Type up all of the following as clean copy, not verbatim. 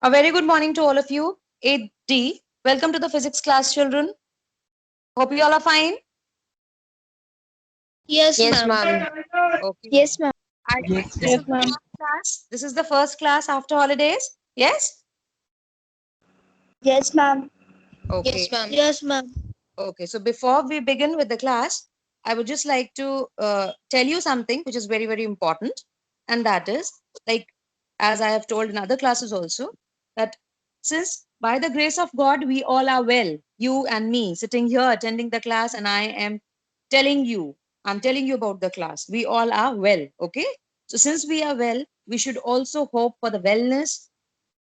A very good morning to all of you. 8D, welcome to the physics class, children. Hope you all are fine. Yes, Yes, ma'am. ma'am. Okay. Yes, ma'am. I think this Yes, is the ma'am. first class. This is the first class after holidays. Yes? Yes, ma'am. Okay. Yes, ma'am. Yes, ma'am. Okay. So before we begin with the class, I would just like to tell you something which is very, very important. And that is, like, as I have told in other classes also, that since by the grace of God, we all are well, you and me sitting here attending the class, and I am telling you, I'm telling you about the class. We all are well. Okay. So since we are well, we should also hope for the wellness,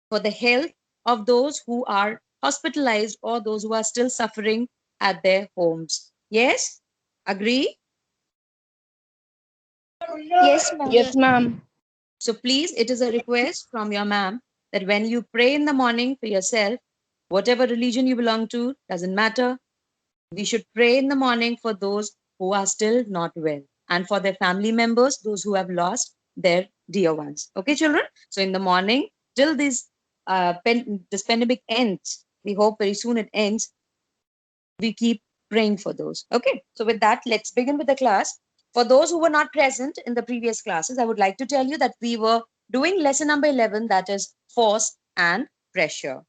for the health of those who are hospitalized or those who are still suffering at their homes. Yes? Agree? Yes, ma'am. Yes, ma'am. So please, it is a request from your ma'am that when you pray in the morning for yourself, whatever religion you belong to, doesn't matter. We should pray in the morning for those who are still not well and for their family members, those who have lost their dear ones. Okay, children? So in the morning, till this pandemic ends, we hope very soon it ends, we keep praying for those. Okay, so with that, let's begin with the class. For those who were not present in the previous classes, I would like to tell you that we were doing lesson number 11, that is force and pressure.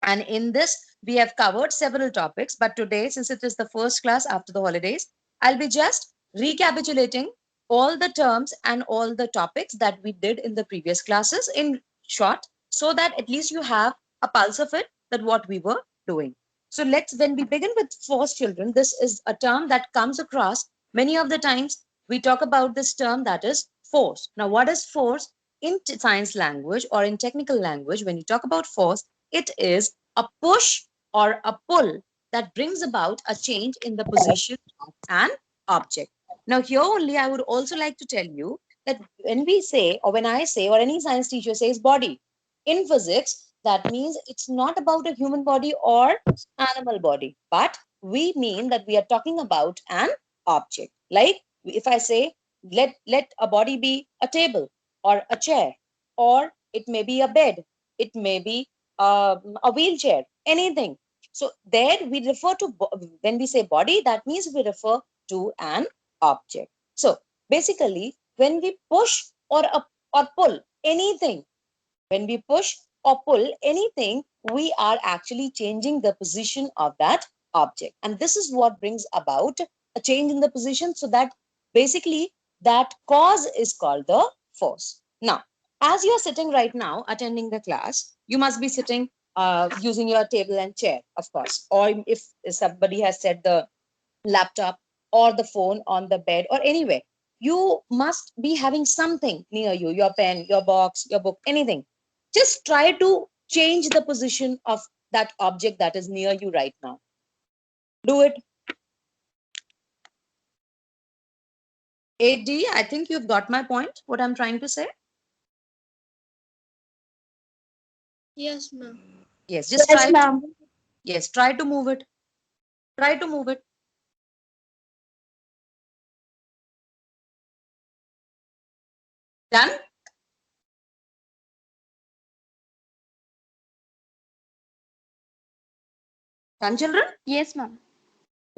And in this, we have covered several topics. But today, since it is the first class after the holidays, I'll be just recapitulating all the terms and all the topics that we did in the previous classes in short, so that at least you have a pulse of it, that what we were doing. So when we begin with force, children, this is a term that comes across many of the times. We talk about this term, that is force. Now, what is force? In science language or in technical language, when you talk about force, it is a push or a pull that brings about a change in the position of an object. Now, here only I would also like to tell you that when we say, or when I say, or any science teacher says body, in physics, that means it's not about a human body or animal body, but we mean that we are talking about an object. Like if I say, let a body be a table or a chair, or it may be a bed, it may be a wheelchair, anything. So there we refer to, when we say body, that means we refer to an object. So basically, when we push or pull anything, when we push or pull anything, we are actually changing the position of that object. And this is what brings about a change in the position. So that basically that cause is called the force. Now, as you're sitting right now attending the class, you must be sitting using your table and chair, of course. Or if somebody has set the laptop or the phone on the bed or anywhere, you must be having something near you, your pen, your box, your book, anything. Just try to change the position of that object that is near you right now. Do it. 8D, I think you've got my point, what I'm trying to say. Yes, ma'am. Yes, just Yes, try to, ma'am. yes, try to move it. Try to move it. Done? Done, children? Yes, ma'am.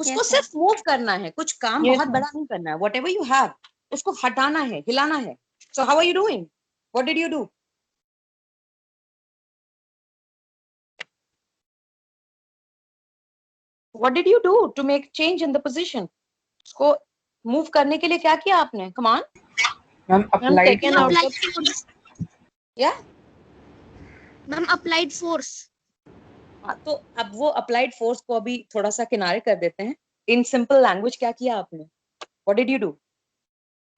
उसको Yes, ma'am. सिर्फ move करना है, कुछ काम Yes, बहुत ma'am. बड़ा नहीं करना है. Whatever you have, उसको हटाना है, हिलाना है. So how are you doing? What did you do? What did you do to make change in the position? उसको मूव करने के लिए क्या किया आपने? Come on. Ma'am, Ma'am, Ma'am, taken out applied the force. Yeah? Ma'am, applied force. हाँ, तो अब वो applied force को अभी थोड़ा सा किनारे कर देते हैं. In simple language क्या किया आपने? What did you do?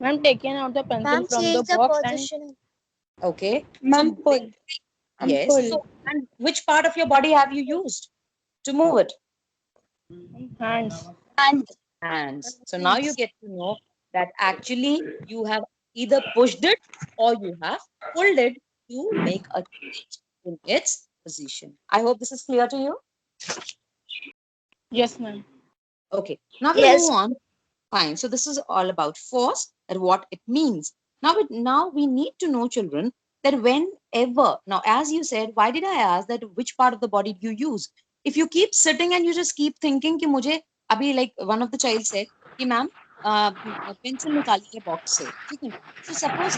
ma'am, taken out the pencil Ma'am, from the change the box and position. Okay. So Ma'am, pull. yes. pull. So and which part of your body have you used to move it? Hands. And Hands. So now you get to know that actually you have either pushed it or you have pulled it to make a change in its position. I hope this is clear to you. Yes, ma'am. Okay. Now we'll yes, move on. Fine. So this is all about force and what it means. Now we need to know, children, that whenever, now as you said, why did I ask that which part of the body do you use? If you keep sitting and you just keep thinking कि मुझे अभी, like one of the child said कि ma'am pencil निकालिए box से, ठीक है? So suppose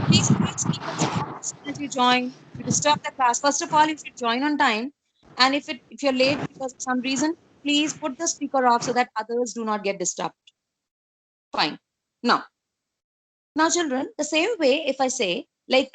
please keep the stop as soon as you join. You disturb the class. First of all, you should join on time, and if you're late because of some reason, please put the speaker off so that others do not get disturbed. Fine. Now, children, the same way, if I say, like,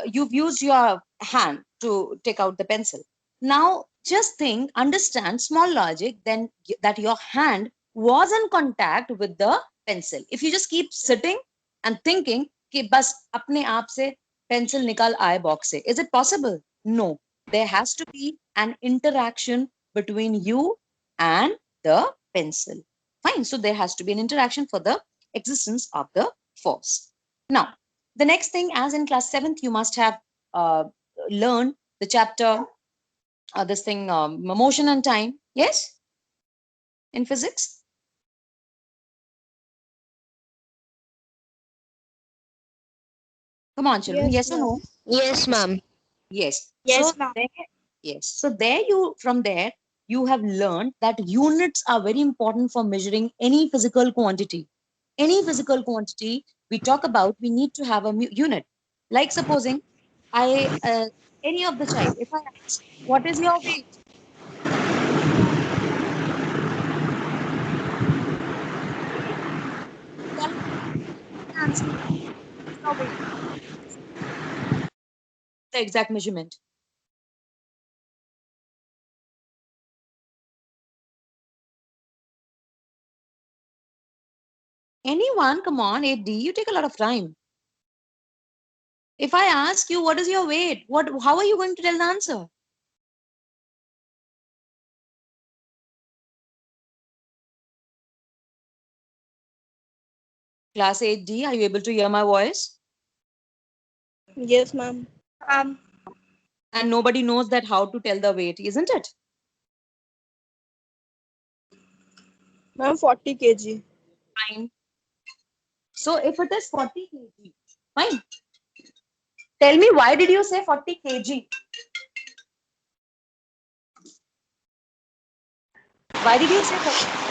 you've used your hand to take out the pencil. Now, just think, understand small logic, then that your hand was in contact with the pencil. If you just keep sitting and thinking, कि बस अपने आप से pencil निकल आए box से, is it possible? No. There has to be an interaction between you and the pencil. Fine. So there has to be an interaction for the existence of the force. Now, the next thing, as in class 7th, you must have learned the chapter, this thing, motion and time. Yes? In physics? Come on, children. Yes, or no? Yes, ma'am. Yes. Yes, So ma'am. yes. So from there, you have learned that units are very important for measuring any physical quantity. Any physical quantity we talk about, we need to have a unit. Like supposing any of the child, if I ask, what is your weight? Tell me the answer. What is your weight? The exact measurement. Anyone, come on, 8D, you take a lot of time. If I ask you, what is your weight? How are you going to tell the answer? Class 8D, are you able to hear my voice? Yes, ma'am. And nobody knows that how to tell the weight, isn't it? Ma'am, 40 kg. Fine. So if it is 40 kg, fine. Tell me, why did you say 40 kg? Why did you say 40?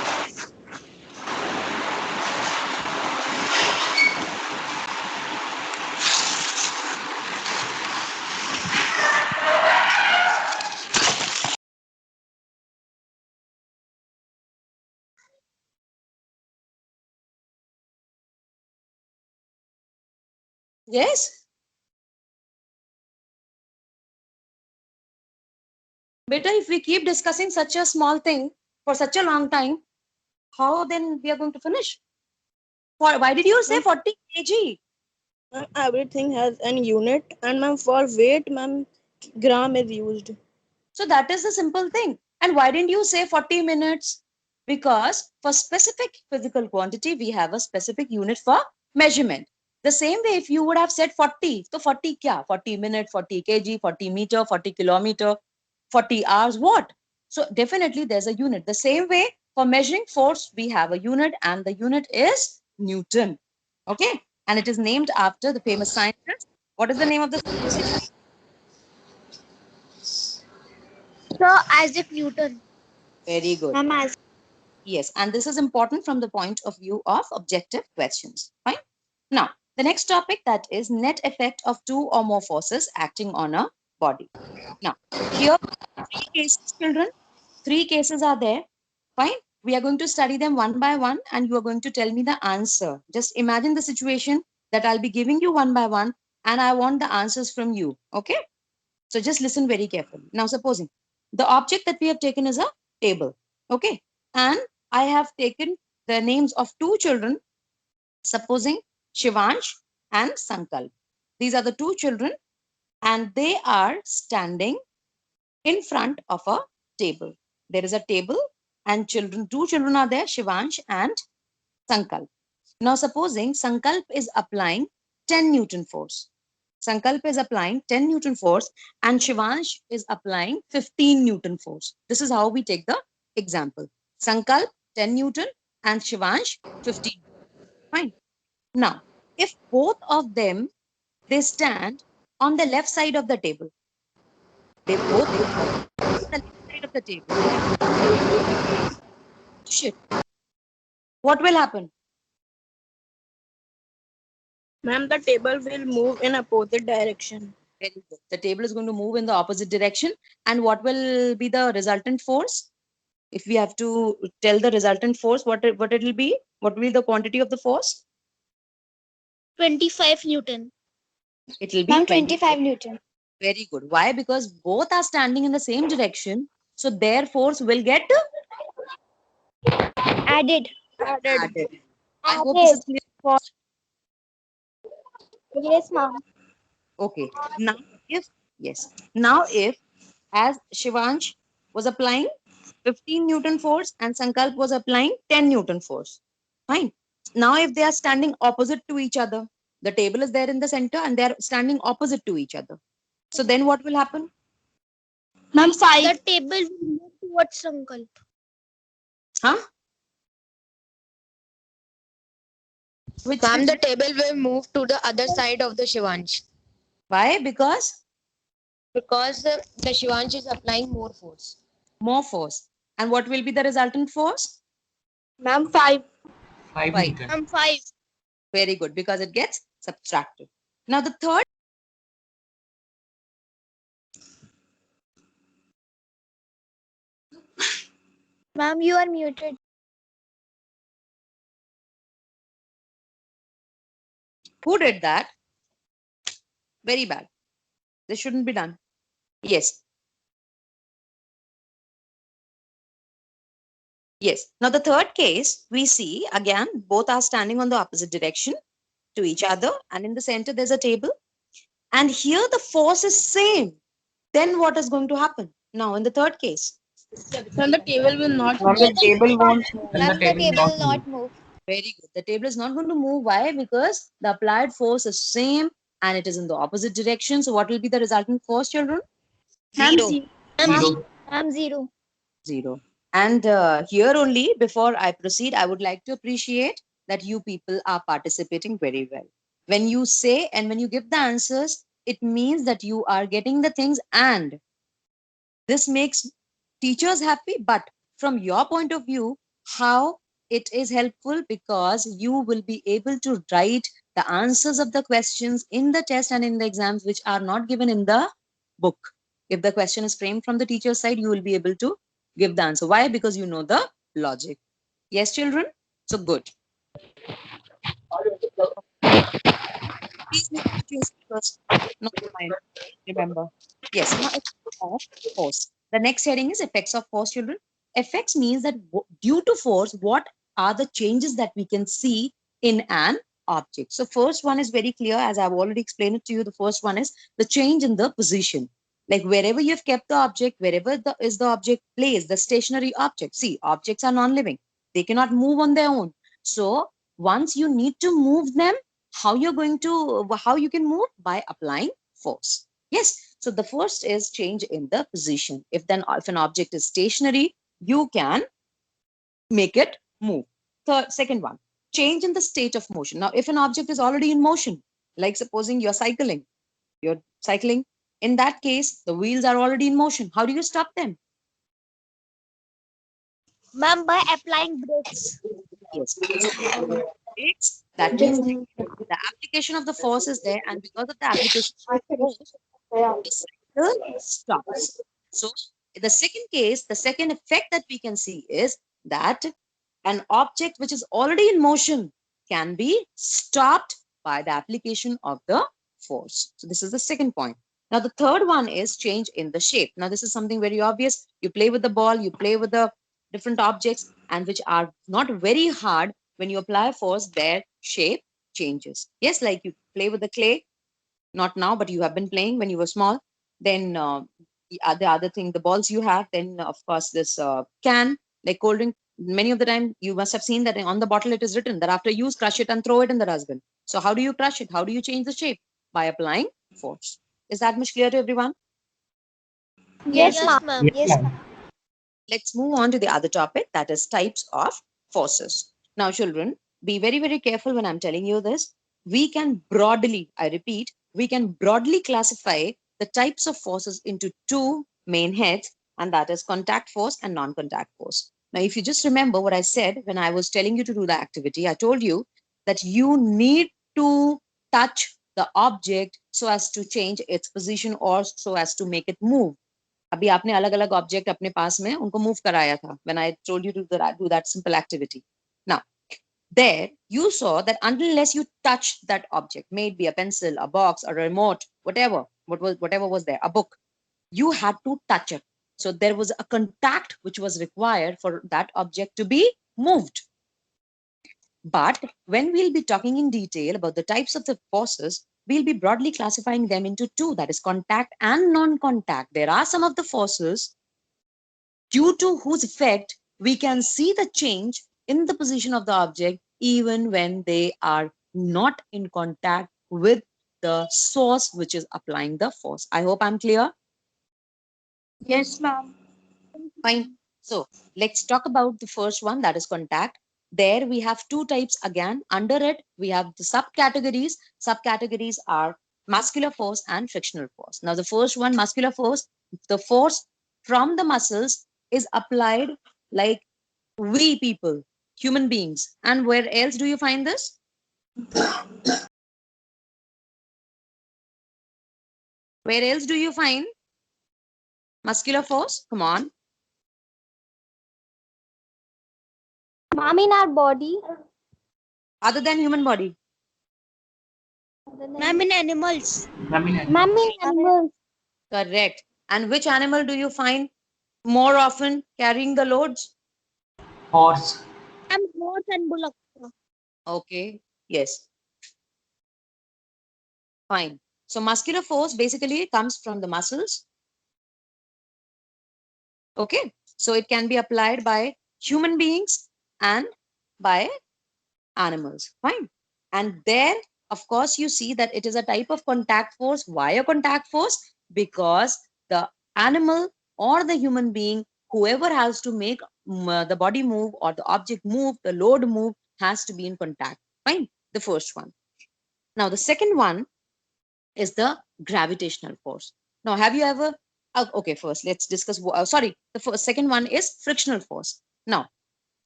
Yes? Beta, if we keep discussing such a small thing for such a long time, how then we are going to finish? Why did you say 40 kg? Ma'am, everything has an unit, and ma'am, for weight, ma'am, gram is used. So that is the simple thing. And why didn't you say 40 minutes? Because for specific physical quantity, we have a specific unit for measurement. The same way, if you would have said 40, so 40 kya? 40 minutes, 40 kg, 40 meter, 40 kilometer, 40 hours, what? So definitely there's a unit. The same way for measuring force, we have a unit, and the unit is Newton. Okay. And it is named after the famous scientist. What is the name of the scientist? Sir Isaac Newton. Very good. Ma'am, Isaac. Yes, and this is important from the point of view of objective questions. Fine. Now, the next topic, that is net effect of two or more forces acting on a body. Now, here, three cases, children. Three cases are there. Fine. We are going to study them one by one, and you are going to tell me the answer. Just imagine the situation that I'll be giving you one by one, and I want the answers from you. Okay? So just listen very carefully. Now, supposing the object that we have taken is a table. Okay? And I have taken the names of two children, supposing Shivansh and Sankalp. These are the two children, and they are standing in front of a table. There is a table, and two children are there, Shivansh and Sankalp. Now, supposing Sankalp is applying 10 Newton force. Sankalp is applying 10 Newton force, and Shivansh is applying 15 Newton force. This is how we take the example. Sankalp 10 Newton and Shivansh 15. Fine. Now, if both of them they stand on the left side of the table. They both on the left side of the table. Shit. What will happen? Ma'am, the table will move in opposite direction. Very good. The table is going to move in the opposite direction. And what will be the resultant force? If we have to tell the resultant force, what it will be? What will be the quantity of the force? 25 Newton. It will be Ma'am, 25 Newton. Very good. Why? Because both are standing in the same direction. So their force will get Added. added. I hope this is clear for. Yes, ma'am. Okay. Now, if as Shivansh was applying 15 Newton force and Sankalp was applying 10 Newton force. Fine. Now, if they are standing opposite to each other, the table is there in the center and they are standing opposite to each other. So then what will happen? Ma'am, 5. The table will move towards Sankalp. Huh? Which, Ma'am, the table will move to the other side of the Shivansh why? Because because the Shivansh is applying more force. more force. And what will be the resultant force? Ma'am, 5. 5 Why? Newton. Ma'am, 5. Very good, because it gets subtracted. Now the third. Ma'am, you are muted. Who did that? Very bad. This shouldn't be done. Yes. Yes. Now the third case, we see again, both are standing on the opposite direction to each other. And in the center, there's a table. And here the force is same. Then what is going to happen? Now in the third case. Then the table will not Ma'am, the table won't move. Ma'am, The table will not move. move. Very good. The table is not going to move. Why? Because the applied force is same and it is in the opposite direction. So what will be the resultant force, children? Zero. Zero. Ma'am, 0. 0. And here only, before I proceed, I would like to appreciate that you people are participating very well. When you say and when you give the answers, it means that you are getting the things, and this makes teachers happy. But from your point of view, how it is helpful, because you will be able to write the answers of the questions in the test and in the exams which are not given in the book. If the question is framed from the teacher's side, you will be able to give the answer. Why? Because you know the logic. Yes, children? So good. Please make it yours first, not mine. Remember. Yes. Now, effects of force. The next heading is effects of force, children. Effects means that due to force, what are the changes that we can see in an object? So first one is very clear, as I've already explained it to you. The first one is the change in the position. Like wherever you've kept the object, wherever is the object placed, the stationary object. See, objects are non-living. They cannot move on their own. So once you need to move them, how you can move? By applying force. Yes. So the first is change in the position. If an object is stationary, you can make it move. The second one, change in the state of motion. Now, if an object is already in motion, like supposing you're cycling, in that case, the wheels are already in motion. How do you stop them? Ma'am, by applying brakes. Yes. That means the application of the force is there, and because of the application of the force, the cycle stops. So the second case, the second effect that we can see is that an object which is already in motion can be stopped by the application of the force. So this is the second point. Now the third one is change in the shape. Now this is something very obvious. You play with the ball, you play with the different objects, and which are not very hard. When you apply force, their shape changes. Yes, like you play with the clay, not now, but you have been playing when you were small. Then the other thing, the balls you have, then of course this can, like cold drink. Many of the time you must have seen that on the bottle it is written that after use, crush it and throw it in the dustbin. So how do you crush it? How do you change the shape? By applying force. Is that much clear to everyone? Yes, ma'am. Yes, ma'am. Let's move on to the other topic, that is types of forces. Now, children, be very, very careful when I'm telling you this. We can broadly, I repeat, we can broadly classify the types of forces into two main heads, and that is contact force and non-contact force. Now, if you just remember what I said when I was telling you to do the activity, I told you that you need to touch the object so as to change its position or so as to make it move. अभी आपने अलग अलग object अपने पास में उनको move कराया था when I told you to do that simple activity. Now, there you saw that unless you touched that object, may it be a pencil, a box, a remote, whatever was there, a book, you had to touch it. So there was a contact which was required for that object to be moved. But when we'll be talking in detail about the types of the forces, we'll be broadly classifying them into two, that is contact and non-contact. There are some of the forces due to whose effect we can see the change in the position of the object even when they are not in contact with the source which is applying the force. I hope I'm clear. Yes, ma'am. Fine. So let's talk about the first one, that is contact. There we have two types again. Under it, we have the subcategories. Subcategories are muscular force and frictional force. Now, the first one, muscular force, the force from the muscles is applied like we people, human beings. And where else do you find this? Where else do you find muscular force? Come on. Ma'am, in our body. Other than human body. Ma'am, in animals. Ma'am, in Ma'am, animals. in animals. Correct. And which animal do you find more often carrying the loads? Horse. Ma'am, horse and bullock. Okay. Yes. Fine. So muscular force basically comes from the muscles. Okay. So it can be applied by human beings and by animals. Fine. And there, of course, you see that it is a type of contact force. Why a contact force? Because the animal or the human being, whoever has to make the body move or the object move, the load move, has to be in contact. Fine. The first one. Now, the second one is the gravitational force. Now, have you ever, okay, first let's discuss, sorry, the second one is frictional force. Now,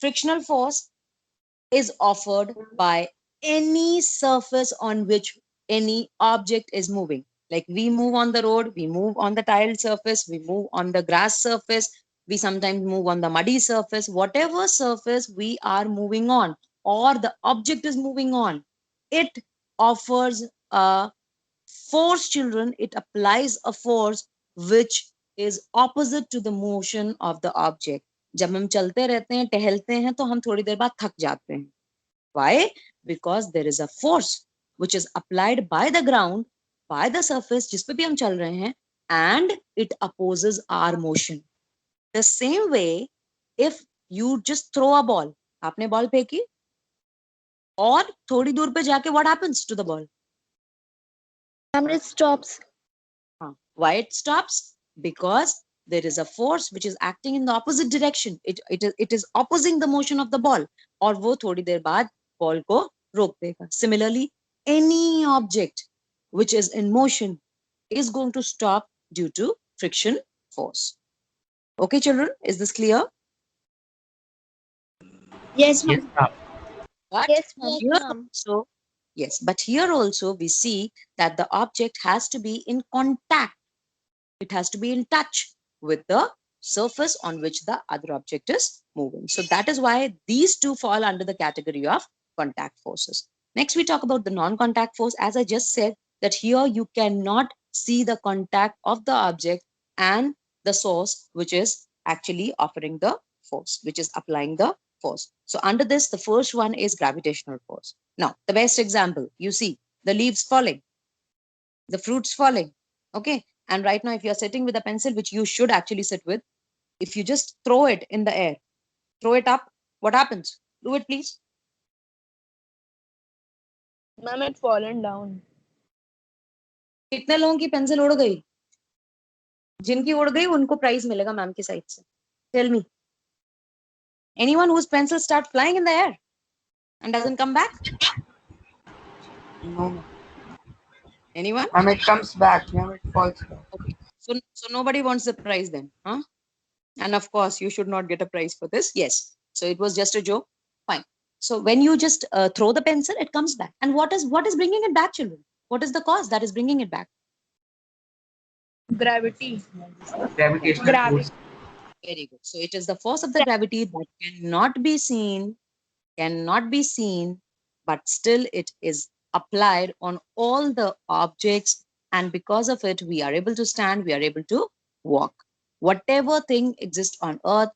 frictional force is offered by any surface on which any object is moving. Like we move on the road, we move on the tiled surface, we move on the grass surface, we sometimes move on the muddy surface, whatever surface we are moving on or the object is moving on, it offers a force, children. It applies a force which is opposite to the motion of the object. जब हम चलते रहते हैं, टहलते हैं, तो हम थोड़ी देर बाद थक जाते हैं. Why? Because there is a force which is applied by the ground, by the surface जिस पे भी हम चल रहे हैं, and it opposes our motion. The same way, if you just throw a ball, आपने बॉल फेंकी और थोड़ी दूर पे जाके what happens to the ball? It stops. Why it stops? Because there is a force which is acting in the opposite direction. It is opposing the motion of the ball. और वो थोड़ी देर बाद ball को रोक देगा. Similarly, any object which is in motion is going to stop due to friction force. Okay, children, is this clear? Yes, Yes, ma'am. ma'am. But Yes, here ma'am. also, yes, but here also we see that the object has to be in contact. It has to be in touch with the surface on which the other object is moving. So that is why these two fall under the category of contact forces. Next, we talk about the non-contact force. As I just said, that here you cannot see the contact of the object and the source, which is actually offering the force, which is applying the force. So under this, the first one is gravitational force. Now, the best example, you see the leaves falling, the fruits falling. Okay. And right now, if you're sitting with a pencil, which you should actually sit with, if you just throw it in the air, throw it up, what happens? Do it, please. Ma'am, it's fallen down. कितने लोगों की pencil उड़ गई? जिनकी उड़ गई उनको prize मिलेगा मैम की साइड से. Tell me. Anyone whose pencil start flying in the air and doesn't come back? No. Anyone? Ma'am, it comes back. Ma'am, it falls back. Okay. So nobody wants the prize then, huh? And of course, you should not get a prize for this. Yes. So it was just a joke. Fine. So when you just throw the pencil, it comes back. And what is bringing it back, children? What is the cause that is bringing it back? Gravity. Gravitational force. Very good. So it is the force of the gravity that cannot be seen, but still it is applied on all the objects. And because of it, we are able to stand, we are able to walk. Whatever thing exists on earth,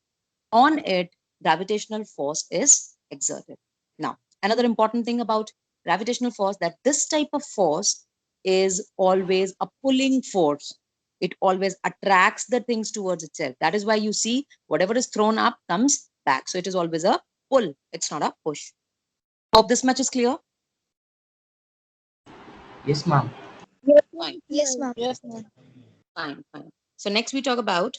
on it, gravitational force is exerted. Now, another important thing about gravitational force, that this type of force is always a pulling force. It always attracts the things towards itself. That is why you see whatever is thrown up comes back. So it is always a pull. It's not a push. Hope this much is clear. Yes, ma'am. Fine, Yes, ma'am. Yes, ma'am. fine. So next we talk about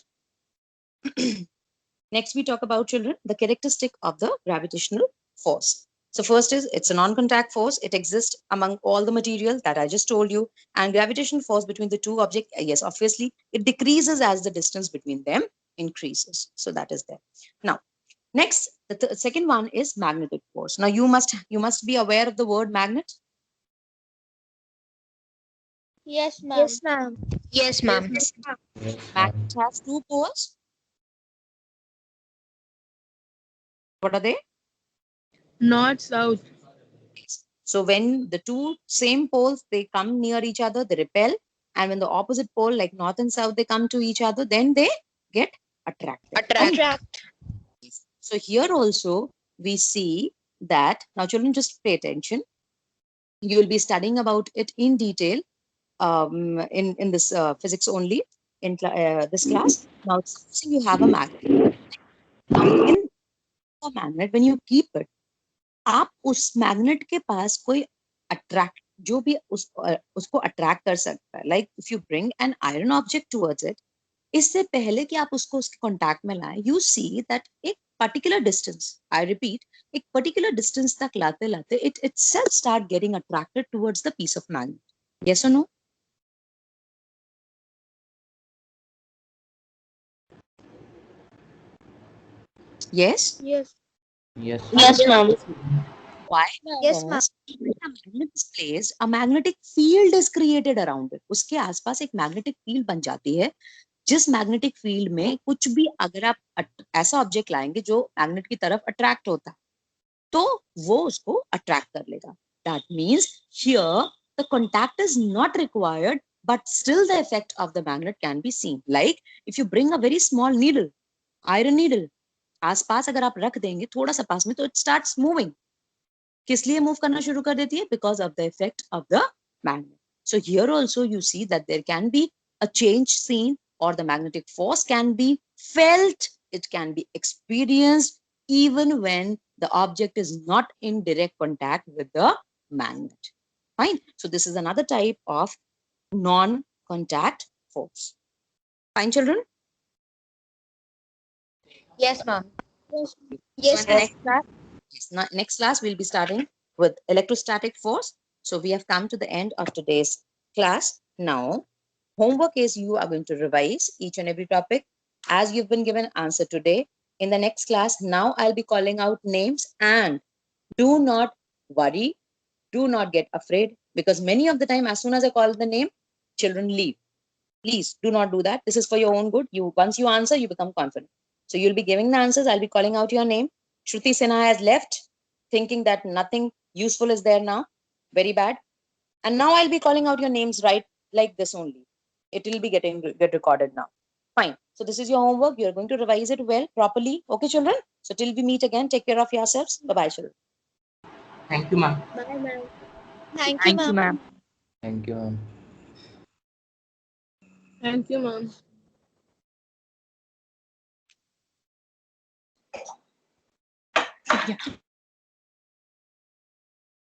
children, the characteristic of the gravitational force. So first is it's a non-contact force. It exists among all the material that I just told you. And gravitational force between the two objects, yes, obviously it decreases as the distance between them increases. So that is there. Now, next, the second one is magnetic force. Now you must be aware of the word magnet. Yes, ma'am. Yes, ma'am. Yes, ma'am. Magnet has two poles. What are they? North, south. So when the two same poles, they come near each other, they repel. And when the opposite pole, like north and south, they come to each other, then they get attracted. Attract. So here also we see that, now children, just pay attention. You will be studying about it in detail in this physics only in this class. Now, supposing you have a magnet. Now, in a magnet, when you keep it, आप उस magnet के पास कोई attract जो भी उसको attract कर सकता है, like if you bring an iron object towards it, इससे पहले कि आप उसको उसके कांटेक्ट में लाएं, यू सी दैट एक पर्टिकुलर डिस्टेंस, आई रिपीट, एक पर्टिकुलर डिस्टेंस तक लाते लाते it itself start getting attracted towards the piece of magnet. Yes और no? Yes? Yes. Yes. Yes, ma'am. Why? Yes, ma'am. Because when a magnet is placed, a magnetic field is created around it. उसके आसपास एक magnetic field बन जाती है, जिस magnetic field में कुछ भी अगर आप ऐसा ऑब्जेक्ट लाएंगे जो मैग्नेट की तरफ अट्रैक्ट होता है, तो वो उसको अट्रैक्ट कर लेगा. That means here the contact is not required, but still the effect of the magnet can be seen. Like if you bring a very small needle, iron needle, आसपास अगर आप रख देंगे थोड़ा सा पास में, तो it starts moving. किस लिए मूव करना शुरू कर देती है? Because of the effect of the magnet. So here also you see that there can be a change seen, or the magnetic force can be felt, it can be experienced even when the object is not in direct contact with the magnet. Fine. So this is another type of non-contact force. Fine, children? Yes, ma'am. Yes, So in the next class, next class we'll be starting with electrostatic force. So we have come to the end of today's class. Now, homework is you are going to revise each and every topic as you've been given answer today. In the next class, now I'll be calling out names, and do not worry, do not get afraid, because many of the time, as soon as I call the name, children leave. Please do not do that. This is for your own good. Once you answer, you become confident. So you'll be giving the answers. I'll be calling out your name. Shruti Sinha has left, thinking that nothing useful is there now. Very bad. And now I'll be calling out your names right like this only. It will be get recorded now. Fine. So this is your homework. You're going to revise it well, properly. Okay, children? So till we meet again, take care of yourselves. Bye-bye, children. Thank you, ma'am. Bye, ma'am. Thank you, ma'am. Thank you, ma'am. Thank you, ma'am. Yeah.